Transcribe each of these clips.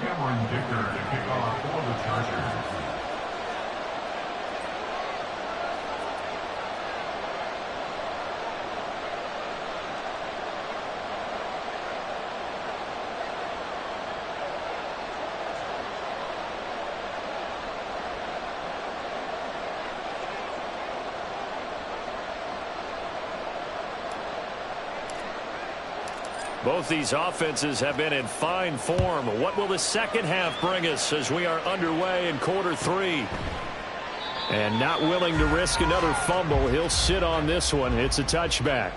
Cameron Dicker to kick off for the Chargers. Both these offenses have been in fine form. What will the second half bring us as we are underway in quarter three? And not willing to risk another fumble. He'll sit on this one. It's a touchback.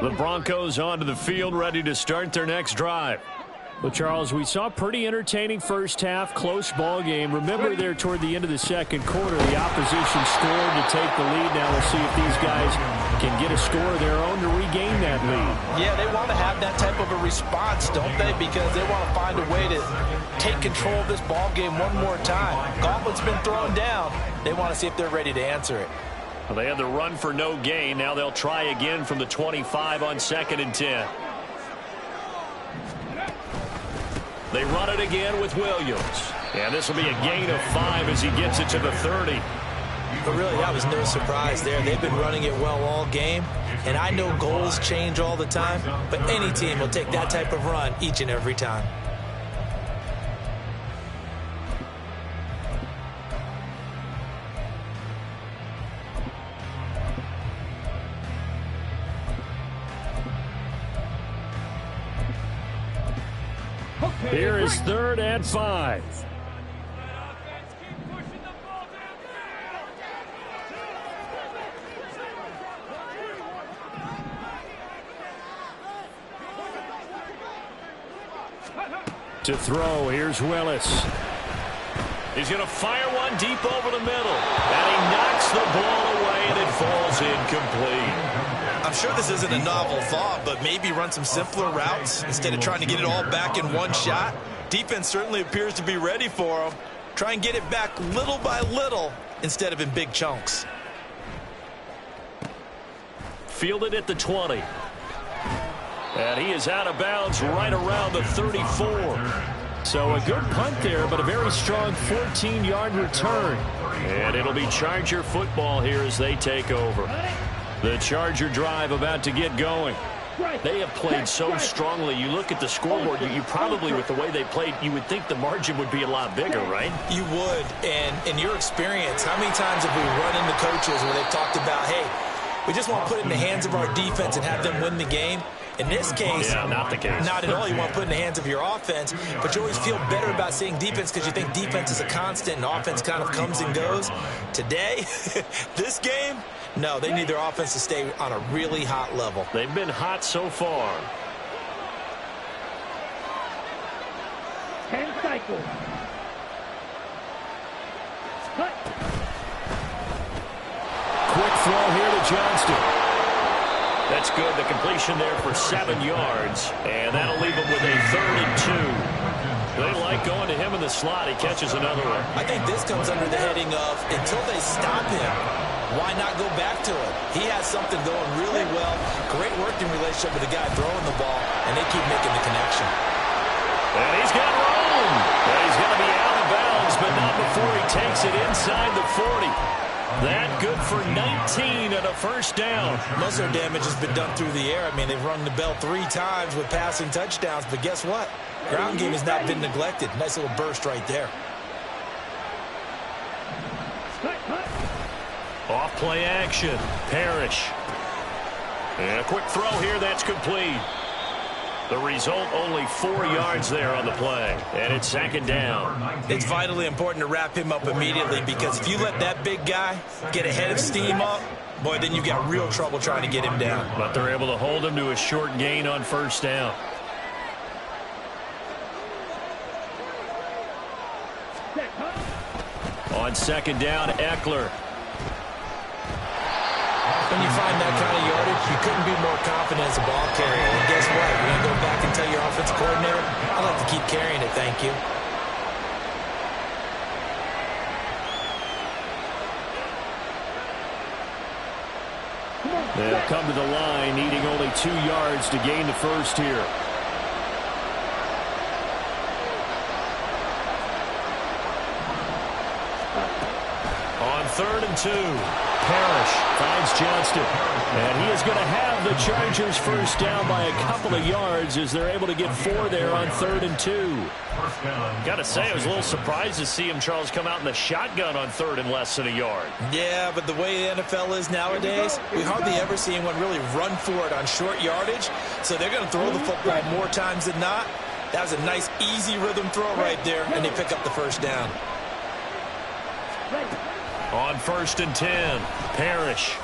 The Broncos onto the field, ready to start their next drive. Well, Charles, we saw a pretty entertaining first half, close ball game. Remember there toward the end of the second quarter, the opposition scored to take the lead. Now we'll see if these guys can get a score of their own to regain that lead. Yeah, they want to have that type of a response, don't they? Because they want to find a way to take control of this ball game one more time. Gauntlet's been thrown down. They want to see if they're ready to answer it. Well, they had the run for no gain. Now they'll try again from the 25 on 2nd and 10. They run it again with Williams. And this will be a gain of 5 as he gets it to the 30. But really, that was no surprise there. They've been running it well all game. And I know goals change all the time, but any team will take that type of run each and every time. Here is 3rd and 5. To throw, here's Willis. He's going to fire one deep over the middle. And he knocks the ball away, and it falls incomplete. I'm sure this isn't a novel thought, but maybe run some simpler routes instead of trying to get it all back in one shot. Defense certainly appears to be ready for him. Try and get it back little by little instead of in big chunks. Fielded at the 20. And he is out of bounds right around the 34. So a good punt there, but a very strong 14-yard return. And it'll be Charger football here as they take over. The Charger drive about to get going. They have played so strongly. You look at the scoreboard, you probably, with the way they played, you would think the margin would be a lot bigger, right? You would. And in your experience, how many times have we run into coaches where they've talked about, hey, we just want to put it in the hands of our defense and have them win the game? In this case, not the case. Not at all. You want to put it in the hands of your offense, but you always feel better about seeing defense because you think defense is a constant and offense kind of comes and goes. Today, this game, no, they need their offense to stay on a really hot level. They've been hot so far. 10 cycles. Cut. Quick throw here to Johnston. That's good. The completion there for 7 yards. And that'll leave him with a 3rd and 2. They like going to him in the slot. He catches another one. I think this comes under the heading of until they stop him, why not go back to him? He has something going really well. Great working relationship with the guy throwing the ball, and they keep making the connection. And he's got room. And he's going to be out of bounds, but not before he takes it inside the 40. That good for 19 and a first down. Most of their damage has been done through the air. I mean, they've rung the bell 3 times with passing touchdowns, but guess what? Ground game has not been neglected. Nice little burst right there. Off play action. Parrish. And a quick throw here. That's complete. The result, only 4 yards there on the play. And it's 2nd down. It's vitally important to wrap him up immediately because if you let that big guy get a head of steam up, boy, then you've got real trouble trying to get him down. But they're able to hold him to a short gain on first down. On 2nd down, Eckler. When you find that kind of yardage, you couldn't be more confident as a ball carrier. And guess what? You're going to go back and tell your offensive coordinator, I'd like to keep carrying it, thank you. They'll come to the line, needing only 2 yards to gain the first here. On 3rd and 2, Parrish finds Johnston. And he is going to have the Chargers first down by a couple of yards as they're able to get 4 there on 3rd and 2. Got to say, I was a little surprised to see him, Charles, come out in the shotgun on 3rd and less than a yard. Yeah, but the way the NFL is nowadays, we hardly ever see anyone really run for it on short yardage. So they're going to throw the football more times than not. That was a nice, easy rhythm throw right there, and they pick up the first down. On 1st and 10, Parrish.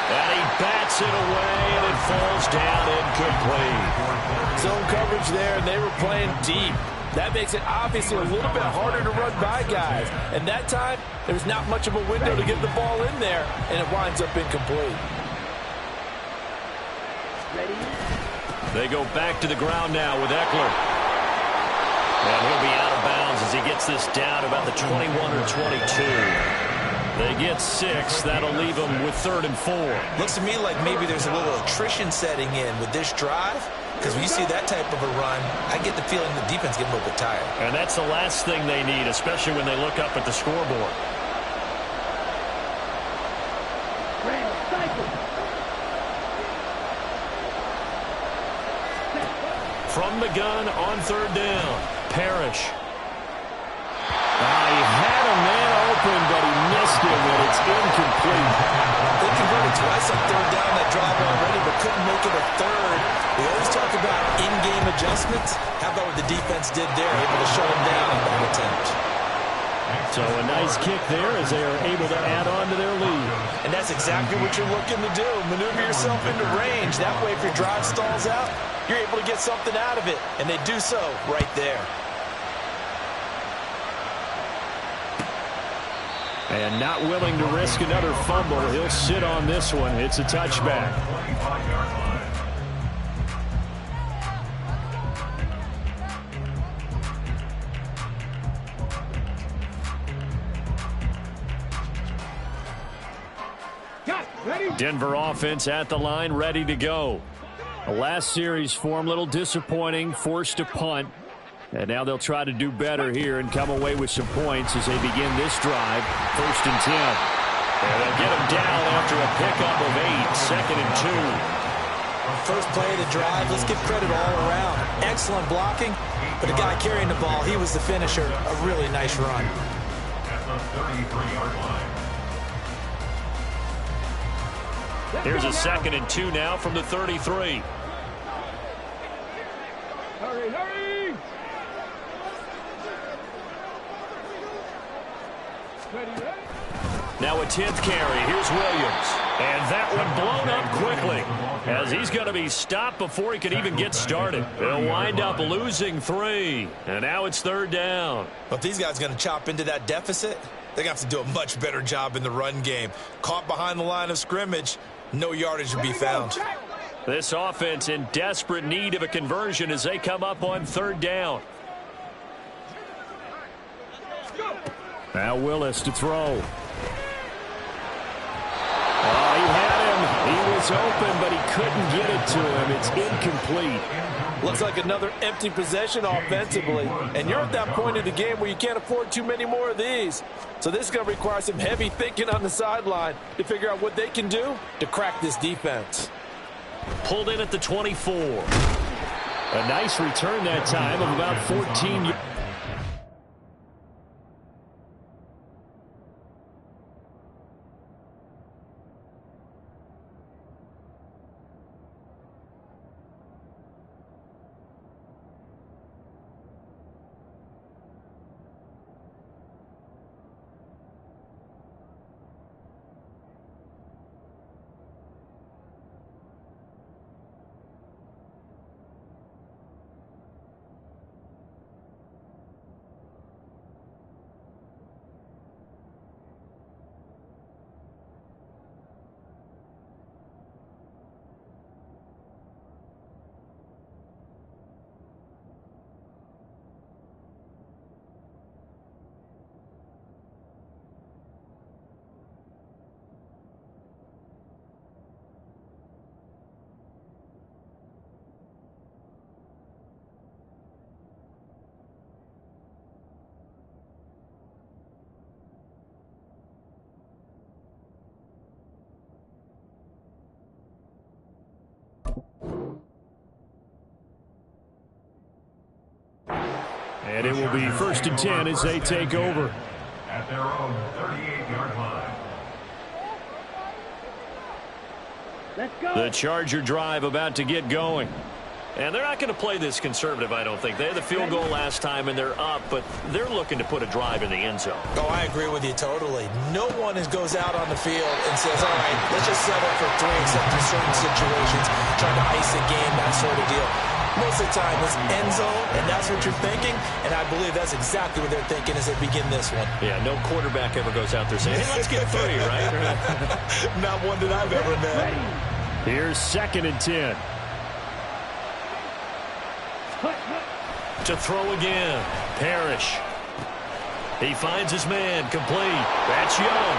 And he bats it away, and it falls down incomplete. Zone coverage there, and they were playing deep. That makes it obviously a little bit harder to run by guys. And that time, there's not much of a window to get the ball in there, and it winds up incomplete. They go back to the ground now with Eckler. And he'll be out of bounds as he gets this down about the 21 or 22. They get 6. That'll leave them with 3rd and 4. Looks to me like maybe there's a little attrition setting in with this drive. Because when you see that type of a run, I get the feeling the defense getting a little bit tired. And that's the last thing they need, especially when they look up at the scoreboard. From the gun on 3rd down, Parrish. He had a man open, but he missed him, and it's incomplete. They converted twice on 3rd down that drive already, but couldn't make it a 3rd. We always talk about in-game adjustments. How about what the defense did there, able to shut them down on that attempt. So a nice kick there as they are able to add on to their lead. And that's exactly what you're looking to do. Maneuver yourself into range. That way, if your drive stalls out, you're able to get something out of it. And they do so right there. And not willing to risk another fumble. He'll sit on this one. It's a touchback. Denver offense at the line, ready to go. The last series form, a little disappointing, forced to punt. And now they'll try to do better here and come away with some points as they begin this drive. 1st and 10. And they'll get him down after a pickup of 8. 2nd and 2. First play of the drive, let's give credit all around. Excellent blocking, but the guy carrying the ball, he was the finisher. A really nice run. At the 33-yard line. Here's a 2nd and 2 now from the 33. Hurry, hurry! Now a 10th carry. Here's Williams. And that one blown up quickly as he's going to be stopped before he can even get started. They'll wind up losing 3. And now it's 3rd down. Well, if these guys are going to chop into that deficit, they're going to have to do a much better job in the run game. Caught behind the line of scrimmage, no yardage would be found. This offense in desperate need of a conversion as they come up on 3rd down. Now Willis to throw. Oh, he had him. He was open, but he couldn't get it to him. It's incomplete. Looks like another empty possession offensively. And you're at that point in the game where you can't afford too many more of these. So this is going to require some heavy thinking on the sideline to figure out what they can do to crack this defense. Pulled in at the 24. A nice return that time of about 14 yards. And it will be 1st and 10 as they take over. At their own 38-yard line. The Charger drive about to get going. And they're not going to play this conservative, I don't think. They had the field goal last time, and they're up, but they're looking to put a drive in the end zone. Oh, I agree with you totally. No one goes out on the field and says, all right, let's just settle for 3, except in certain situations, trying to ice a game, that sort of deal. Most of the time, it's end zone, and that's what you're thinking, and I believe that's exactly what they're thinking as they begin this one. Yeah, no quarterback ever goes out there saying, hey, let's get 3, right? Not one that I've ever met. Here's 2nd and 10. To throw again. Parrish. He finds his man. Complete. That's Young.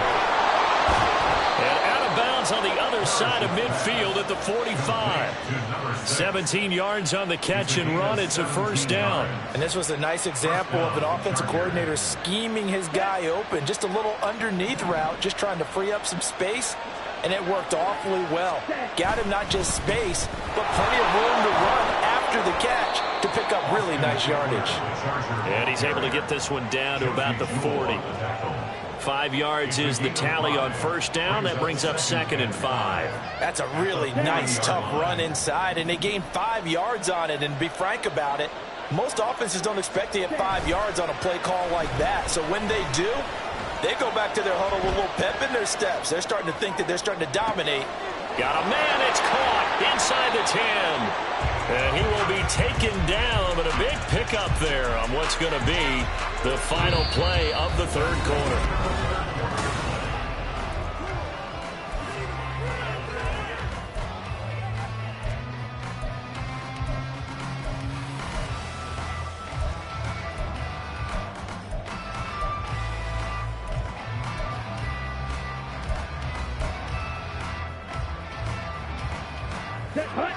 And out of bounds on the other side of midfield at the 45. 17 yards on the catch and run. It's a 1st down. And this was a nice example of an offensive coordinator scheming his guy open. Just a little underneath route, just trying to free up some space. And it worked awfully well. Got him not just space, but plenty of room to run after the catch to pick up really nice yardage. And he's able to get this one down to about the 40. 5 yards is the tally on 1st down. That brings up 2nd and 5. That's a really nice, tough run inside, and they gained 5 yards on it. And to be frank about it, most offenses don't expect to get 5 yards on a play call like that. So when they do, they go back to their huddle with a little pep in their steps. They're starting to think that they're starting to dominate. Got a man. It's caught inside the 10. And he will be taken down, but a big pickup there on what's going to be the final play of the 3rd quarter.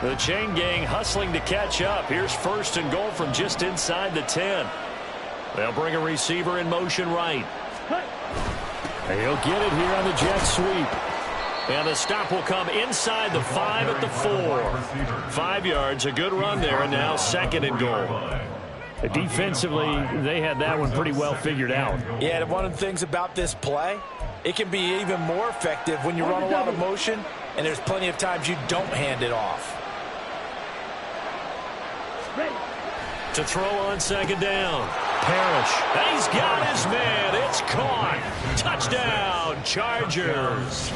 The chain gang hustling to catch up. Here's 1st and goal from just inside the 10. They'll bring a receiver in motion right. He'll get it here on the jet sweep. And the stop will come inside the 5 at the 4. 5 yards, a good run there, and now 2nd and goal. Defensively, they had that one pretty well figured out. Yeah, and one of the things about this play, it can be even more effective when you run a lot of motion, and there's plenty of times you don't hand it off. To throw on 2nd down. Parrish. And he's got his man. It's caught. Touchdown, Chargers.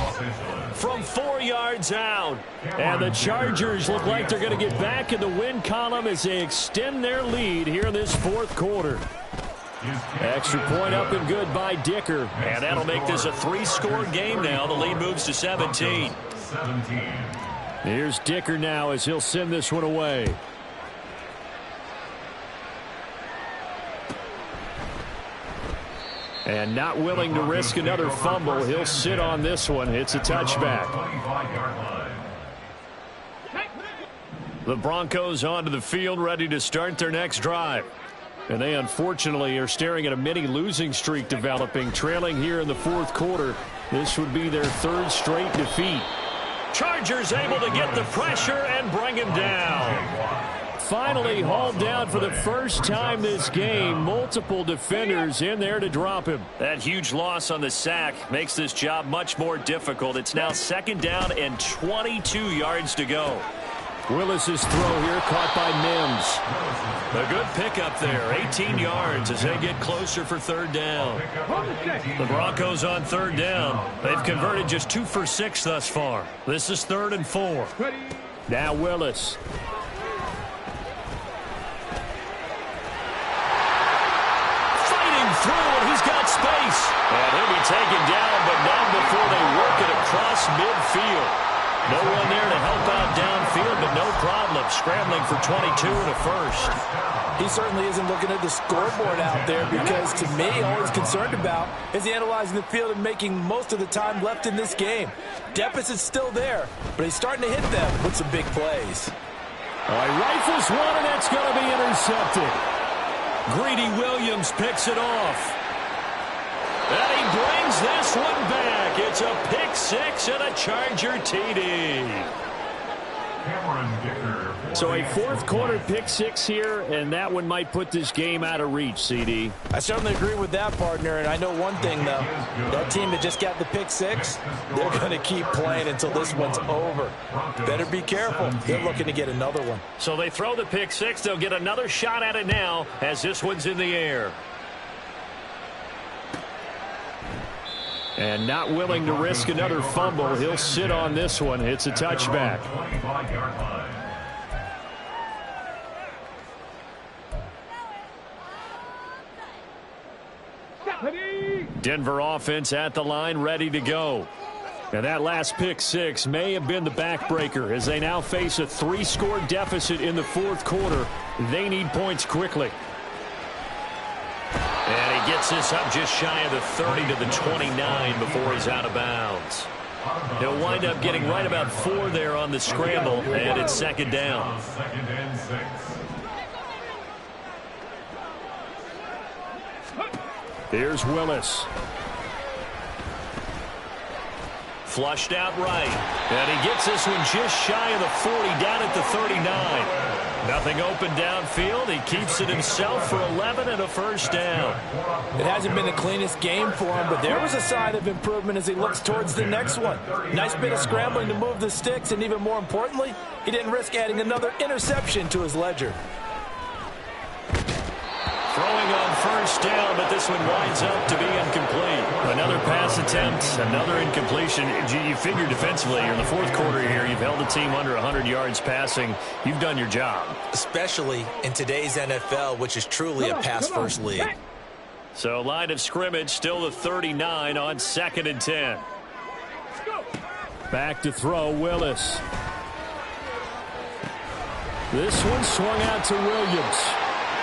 From 4 yards out. And the Chargers look like they're going to get back in the win column as they extend their lead here in this 4th quarter. Extra point up and good by Dicker. And that'll make this a 3-score game now. The lead moves to 17. Here's Dicker now as he'll send this one away. And not willing to risk another fumble. He'll sit on this one. It's a touchback. The Broncos onto the field, ready to start their next drive. And they unfortunately are staring at a mini losing streak developing, trailing here in the 4th quarter. This would be their 3rd straight defeat. Chargers able to get the pressure and bring him down. Finally hauled down for the first time this game. Multiple defenders in there to drop him. That huge loss on the sack makes this job much more difficult. It's now 2nd down and 22 yards to go. Willis's throw here caught by Mims. A good pickup there, 18 yards as they get closer for 3rd down. The Broncos on 3rd down. They've converted just 2 for 6 thus far. This is 3rd and 4. Now Willis. Fighting through, and he's got space. And he'll be taken down, but not before they work it across midfield. No one there to help out downfield, but no problem. Scrambling for 22 and a 1st. He certainly isn't looking at the scoreboard out there because, to me, all he's concerned about is analyzing the field and making most of the time left in this game. Deficit's still there, but he's starting to hit them with some big plays. All right, rifles one, and that's going to be intercepted. Greedy Williams picks it off. And he brings this one back. It's a pick 6 and a Charger TD. Cameron Dicker. So a fourth quarter pick six here, and that one might put this game out of reach, CD. I certainly agree with that, partner, and I know one thing, though. That team that just got the pick six, they're going to keep playing until this one's over. Better be careful. They're looking to get another one. So they throw the pick six. They'll get another shot at it now as this one's in the air. And not willing to risk another fumble. He'll sit on this one. It's a touchback. 25-yard line. Denver offense at the line, ready to go. And that last pick six may have been the backbreaker as they now face a three-score deficit in the fourth quarter. They need points quickly. And he gets this up just shy of the 30 to the 29 before he's out of bounds. He'll wind up getting right about 4 there on the scramble, and it's second down. Second and 6. Here's Willis. Flushed out right. And he gets this one just shy of the 40 down at the 39. Nothing open downfield. He keeps it himself for 11 and a first down. It hasn't been the cleanest game for him, but there was a sign of improvement as he looks towards the next one. Nice bit of scrambling to move the sticks, and even more importantly, he didn't risk adding another interception to his ledger. Throwing on first down, but this one winds up to be incomplete. Another pass attempt, another incompletion. You figure defensively, you're in the fourth quarter here. You've held the team under 100 yards passing. You've done your job. Especially in today's NFL, which is truly a pass-first league. So line of scrimmage still the 39 on 2nd and 10. Back to throw, Willis. This one swung out to Williams.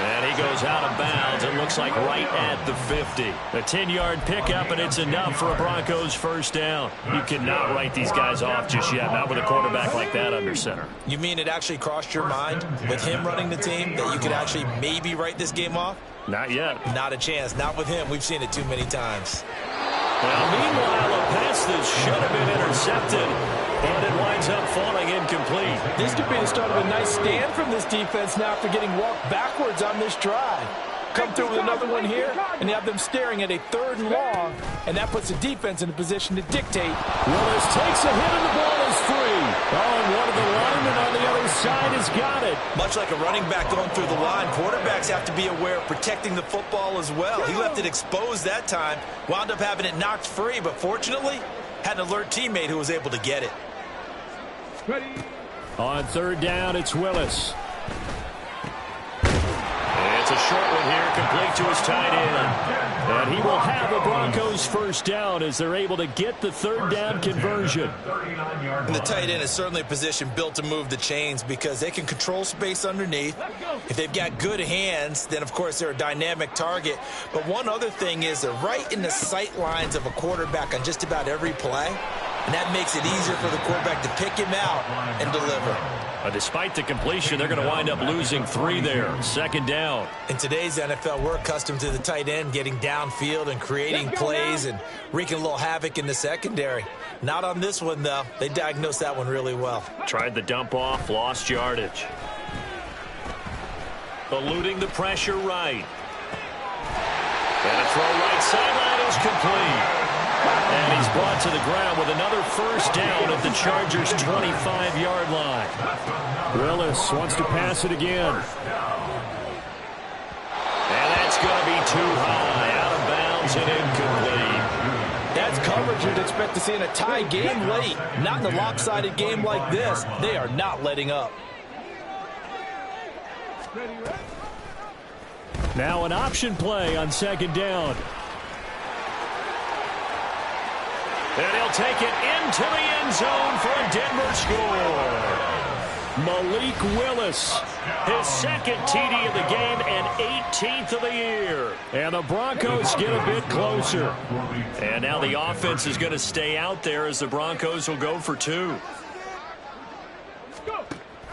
And he goes out of bounds. It looks like right at the 50. A 10-yard pickup, and it's enough for a Broncos first down. You cannot write these guys off just yet, not with a quarterback like that under center. You mean it actually crossed your mind with him running the team that you could actually maybe write this game off? Not yet. Not a chance. Not with him. We've seen it too many times. Now, meanwhile, a pass that should have been intercepted, but it winds up falling incomplete. This could be the start of a nice stand from this defense now after getting walked backwards on this drive. Come through with another one here, and you have them staring at a 3rd and long, and that puts the defense in a position to dictate. Willis takes a hit, and the ball is free. Oh, and one of the linemen on the other side has got it. Much like a running back going through the line, quarterbacks have to be aware of protecting the football as well. He left it exposed that time, wound up having it knocked free, but fortunately, had an alert teammate who was able to get it. On 3rd down, it's Willis. It's a short one here, complete to his tight end. And he will have the Broncos first down as they're able to get the 3rd down conversion. And the tight end is certainly a position built to move the chains because they can control space underneath. If they've got good hands, then of course they're a dynamic target. But one other thing is they're right in the sight lines of a quarterback on just about every play. And that makes it easier for the quarterback to pick him out and deliver. Despite the completion, they're going to wind up losing 3 there. 2nd down. In today's NFL, we're accustomed to the tight end getting downfield and creating plays and wreaking a little havoc in the secondary. Not on this one, though. They diagnosed that one really well. Tried the dump off, lost yardage. Eluding the pressure right. And a throw right sideline is complete. And he's brought to the ground with another first down at the Chargers' 25-yard line. Willis wants to pass it again. And that's going to be too high, out of bounds and incomplete. That's coverage you'd expect to see in a tie game late. Not in a lopsided game like this. They are not letting up. Now an option play on 2nd down. And he'll take it into the end zone for a Denver score. Malik Willis, his 2nd TD of the game and 18th of the year. And the Broncos get a bit closer. And now the offense is going to stay out there as the Broncos will go for 2.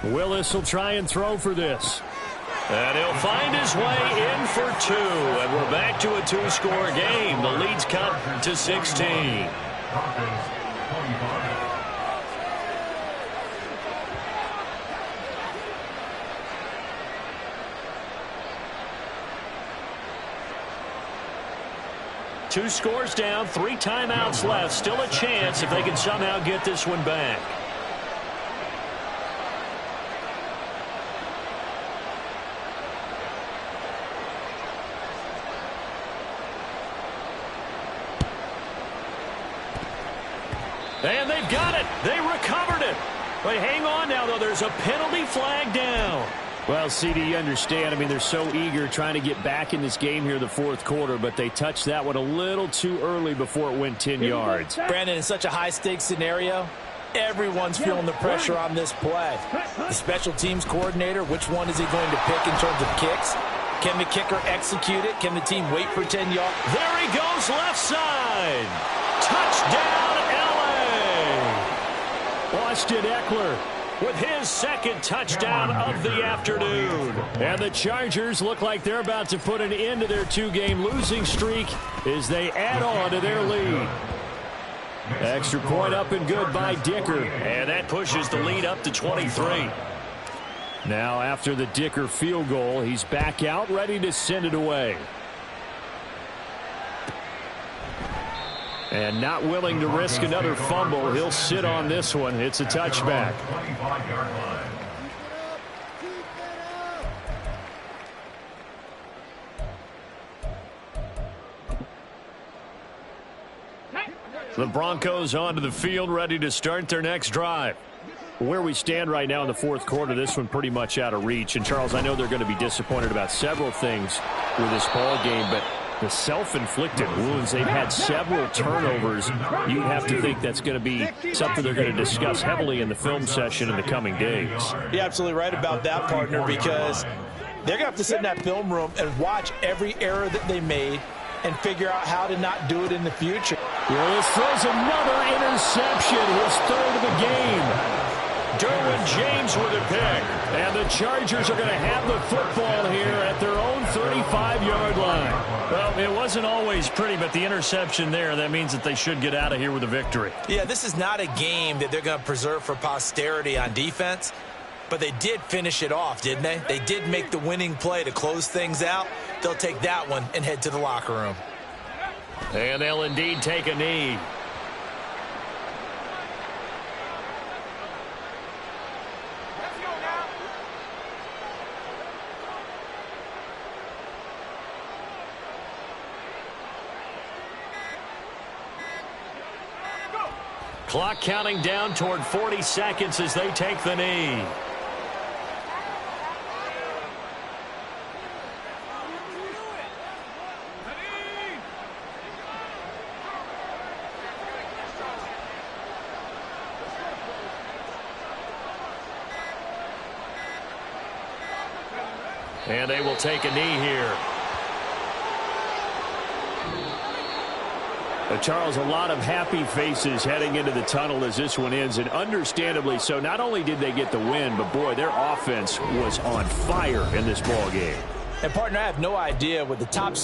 Willis will try and throw for this. And he'll find his way in for 2. And we're back to a 2-score game. The lead's cut to 16. 2 scores down, 3 timeouts left. Still a chance if they can somehow get this one back. And they've got it. They recovered it. But hang on now, though. There's a penalty flag down. Well, CD, you understand. I mean, they're so eager trying to get back in this game here in the fourth quarter, but they touched that one a little too early before it went 10 yards. Brandon, in such a high-stakes scenario, everyone's feeling the pressure on this play. The special teams coordinator, which one is he going to pick in terms of kicks? Can the kicker execute it? Can the team wait for 10 yards? There he goes, left side. Touchdown, Austin Eckler with his second touchdown of the afternoon. And the Chargers look like they're about to put an end to their 2-game losing streak as they add on to their lead. Extra point up and good by Dicker. And that pushes the lead up to 23. Now after the Dicker field goal, he's back out ready to send it away. And not willing to risk another fumble. He'll sit on this one. It's a touchback. The Broncos onto the field, ready to start their next drive. Where we stand right now in the fourth quarter, this one pretty much out of reach. And, Charles, I know they're going to be disappointed about several things with this ball game, but the self-inflicted wounds, they've had several turnovers. You'd have to think that's going to be something they're going to discuss heavily in the film session in the coming days. You're absolutely right about that, partner, because they're going to have to sit in that film room and watch every error that they made and figure out how to not do it in the future. Willis throws another interception, his third of the game. Derwin James with a pick. And the Chargers are going to have the football here at their own 35-yard line. Well, it wasn't always pretty, but the interception there, that means that they should get out of here with a victory. Yeah, this is not a game that they're going to preserve for posterity on defense, but they did finish it off, didn't they? They did make the winning play to close things out. They'll take that one and head to the locker room. And they'll indeed take a knee. Clock counting down toward 40 seconds as they take the knee. And they will take a knee here. Charles, a lot of happy faces heading into the tunnel as this one ends, and understandably so. Not only did they get the win, but, boy, their offense was on fire in this ball game. And, partner, I have no idea with the top